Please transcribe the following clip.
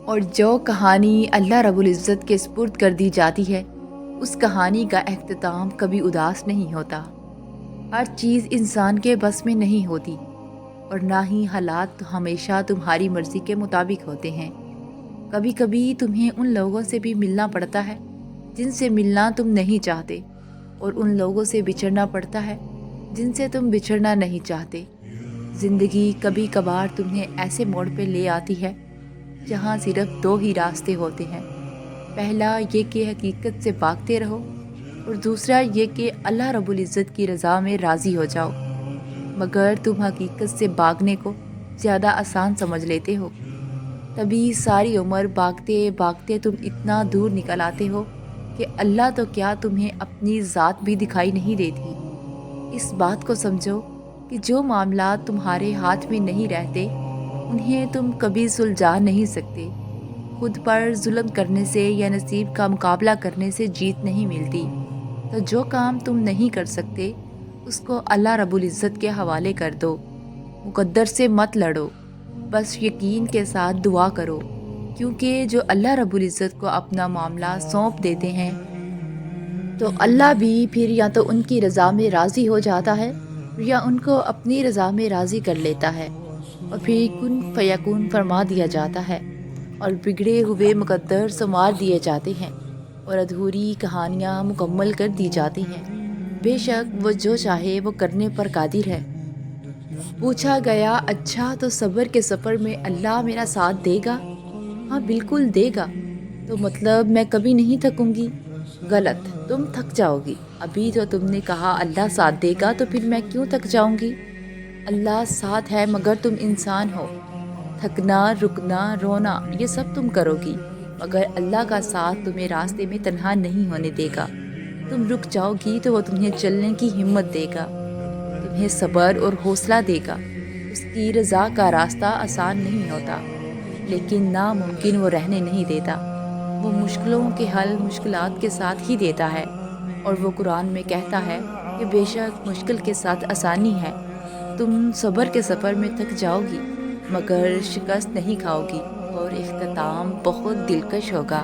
اور جو کہانی اللہ رب العزت کے سپرد کر دی جاتی ہے اس کہانی کا اختتام کبھی اداس نہیں ہوتا۔ ہر چیز انسان کے بس میں نہیں ہوتی اور نہ ہی حالات ہمیشہ تمہاری مرضی کے مطابق ہوتے ہیں۔ کبھی کبھی تمہیں ان لوگوں سے بھی ملنا پڑتا ہے جن سے ملنا تم نہیں چاہتے، اور ان لوگوں سے بچھڑنا پڑتا ہے جن سے تم بچھڑنا نہیں چاہتے۔ زندگی کبھی کبھار تمہیں ایسے موڑ پہ لے آتی ہے جہاں صرف دو ہی راستے ہوتے ہیں، پہلا یہ کہ حقیقت سے بھاگتے رہو، اور دوسرا یہ کہ اللہ رب العزت کی رضا میں راضی ہو جاؤ۔ مگر تم حقیقت سے بھاگنے کو زیادہ آسان سمجھ لیتے ہو، تبھی ساری عمر بھاگتے بھاگتے تم اتنا دور نکل آتے ہو کہ اللہ تو کیا تمہیں اپنی ذات بھی دکھائی نہیں دیتی۔ اس بات کو سمجھو کہ جو معاملات تمہارے ہاتھ میں نہیں رہتے انہیں تم کبھی سلجھا نہیں سکتے۔ خود پر ظلم کرنے سے یا نصیب کا مقابلہ کرنے سے جیت نہیں ملتی، تو جو کام تم نہیں کر سکتے اس کو اللہ رب العزت کے حوالے کر دو۔ مقدر سے مت لڑو، بس یقین کے ساتھ دعا کرو، کیونکہ جو اللہ رب العزت کو اپنا معاملہ سونپ دیتے ہیں تو اللہ بھی پھر یا تو ان کی رضا میں راضی ہو جاتا ہے یا ان کو اپنی رضا میں راضی کر لیتا ہے، اور پھر کن فیکون فرما دیا جاتا ہے، اور بگڑے ہوئے مقدر سنوار دیے جاتے ہیں، اور ادھوری کہانیاں مکمل کر دی جاتی ہیں۔ بے شک وہ جو چاہے وہ کرنے پر قادر ہے۔ پوچھا گیا اچھا تو صبر کے سفر میں اللہ میرا ساتھ دے گا؟ ہاں بالکل دے گا۔ تو مطلب میں کبھی نہیں تھکوں گی؟ غلط، تم تھک جاؤ گی۔ ابھی تو تم نے کہا اللہ ساتھ دے گا، تو پھر میں کیوں تھک جاؤں گی؟ اللہ ساتھ ہے مگر تم انسان ہو، تھکنا رکنا رونا یہ سب تم کرو گی، مگر اللہ کا ساتھ تمہیں راستے میں تنہا نہیں ہونے دے گا۔ تم رک جاؤ گی تو وہ تمہیں چلنے کی ہمت دے گا، تمہیں صبر اور حوصلہ دے گا۔ اس کی رضا کا راستہ آسان نہیں ہوتا، لیکن ناممکن وہ رہنے نہیں دیتا۔ وہ مشکلوں کے حل مشکلات کے ساتھ ہی دیتا ہے، اور وہ قرآن میں کہتا ہے کہ بے شک مشکل کے ساتھ آسانی ہے۔ تم صبر کے سفر میں تھک جاؤ گی مگر شکست نہیں کھاؤ گی، اور اختتام بہت دلکش ہوگا۔